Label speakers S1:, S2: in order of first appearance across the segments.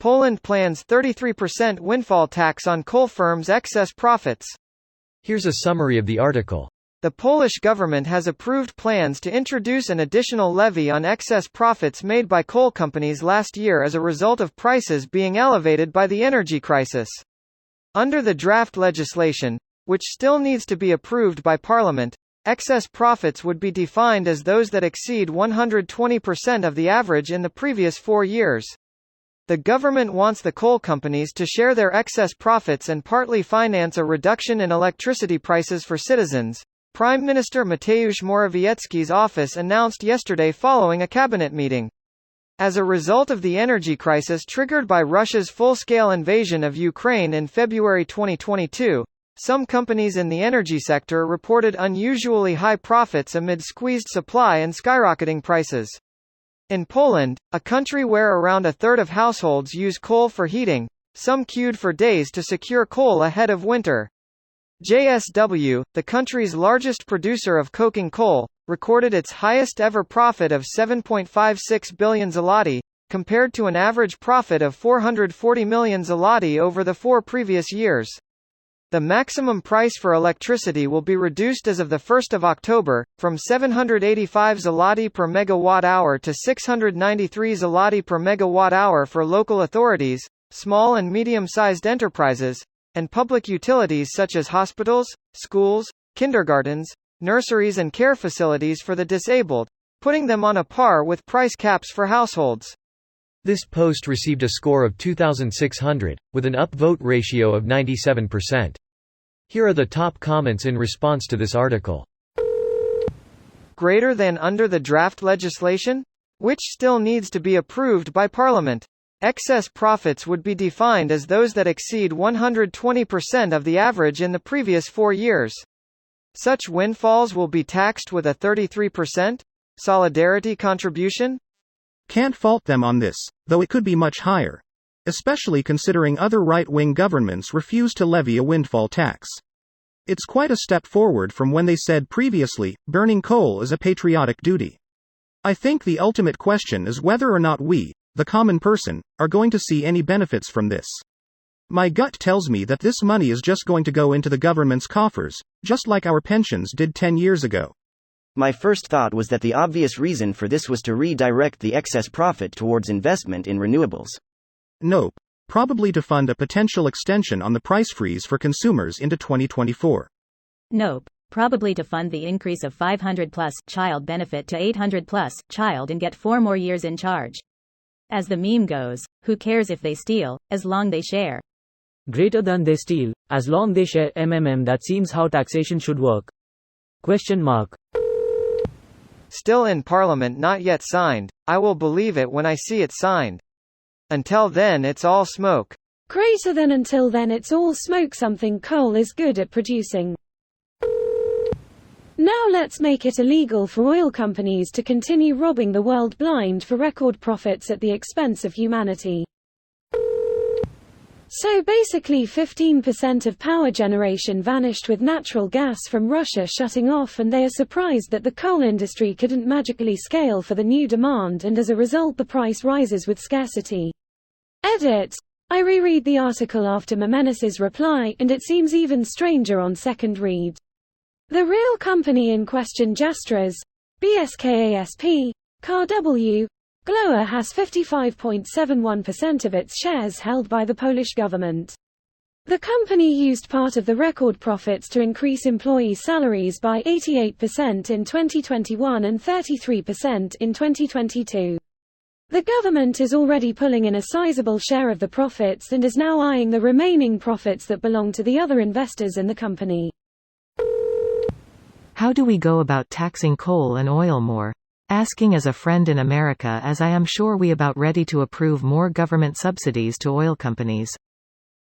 S1: Poland plans 33% windfall tax on coal firms' excess profits.
S2: Here's a summary of the article.
S1: The Polish government has approved plans to introduce an additional levy on excess profits made by coal companies last year as a result of prices being elevated by the energy crisis. Under the draft legislation, which still needs to be approved by Parliament, excess profits would be defined as those that exceed 120% of the average in the previous 4 years. The government wants the coal companies to share their excess profits and partly finance a reduction in electricity prices for citizens, Prime Minister Mateusz Morawiecki's office announced yesterday following a cabinet meeting. As a result of the energy crisis triggered by Russia's full-scale invasion of Ukraine in February 2022, some companies in the energy sector reported unusually high profits amid squeezed supply and skyrocketing prices. In Poland, a country where around a third of households use coal for heating, some queued for days to secure coal ahead of winter. JSW, the country's largest producer of coking coal, recorded its highest-ever profit of 7.56 billion zloty, compared to an average profit of 440 million zloty over the 4 previous years. The maximum price for electricity will be reduced as of 1 October, from 785 zloty per megawatt-hour to 693 zloty per megawatt-hour for local authorities, small and medium-sized enterprises, and public utilities such as hospitals, schools, kindergartens, nurseries and care facilities for the disabled, putting them on a par with price caps for households.
S2: This post received a score of 2,600, with an upvote ratio of 97%. Here are the top comments in response to this article.
S1: Greater than under the draft legislation? Which still needs to be approved by Parliament. Excess profits would be defined as those that exceed 120% of the average in the previous 4 years. Such windfalls will be taxed with a 33% solidarity contribution?
S3: Can't fault them on this, though it could be much higher. Especially considering other right-wing governments refuse to levy a windfall tax. It's quite a step forward from when they said previously, burning coal is a patriotic duty. I think the ultimate question is whether or not we, the common person, are going to see any benefits from this. My gut tells me that this money is just going to go into the government's coffers, just like our pensions did 10 years ago.
S4: My first thought was that the obvious reason for this was to redirect the excess profit towards investment in renewables.
S3: Nope. Probably to fund a potential extension on the price freeze for consumers into 2024.
S5: Nope. Probably to fund the increase of 500+ child benefit to 800+ child and get 4 more years in charge. As the meme goes, who cares if they steal, as long they share.
S6: Greater than they steal, as long they share. That seems how taxation should work. Question mark.
S1: Still in Parliament, not yet signed. I will believe it when I see it signed. Until then it's all smoke.
S7: Greater than until then it's all smoke. Something coal is good at producing. Now let's make it illegal for oil companies to continue robbing the world blind for record profits at the expense of humanity. So basically 15% of power generation vanished with natural gas from Russia shutting off, and they are surprised that the coal industry couldn't magically scale for the new demand, and as a result the price rises with scarcity. Edit. I reread the article after Memenis's reply, and it seems even stranger on second read. The real company in question, Jastras, BSKASP, KW, Gloa, has 55.71% of its shares held by the Polish government. The company used part of the record profits to increase employee salaries by 88% in 2021 and 33% in 2022. The government is already pulling in a sizable share of the profits and is now eyeing the remaining profits that belong to the other investors in the company.
S8: How do we go about taxing coal and oil more? Asking as a friend in America, as I am sure we about ready to approve more government subsidies to oil companies.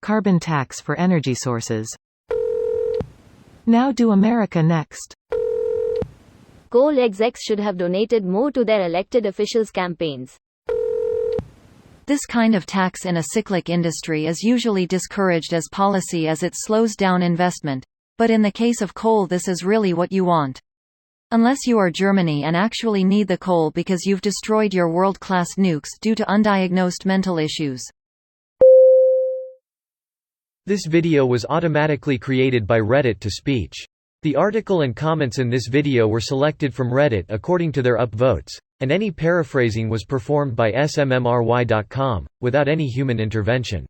S8: Carbon tax for energy sources. Now do America next.
S9: Coal execs should have donated more to their elected officials' campaigns.
S10: This kind of tax in a cyclic industry is usually discouraged as policy as it slows down investment. But in the case of coal, this is really what you want. Unless you are Germany and actually need the coal because you've destroyed your world-class nukes due to undiagnosed mental issues.
S2: This video was automatically created by Reddit to speech. The article and comments in this video were selected from Reddit according to their upvotes, and any paraphrasing was performed by smmry.com, without any human intervention.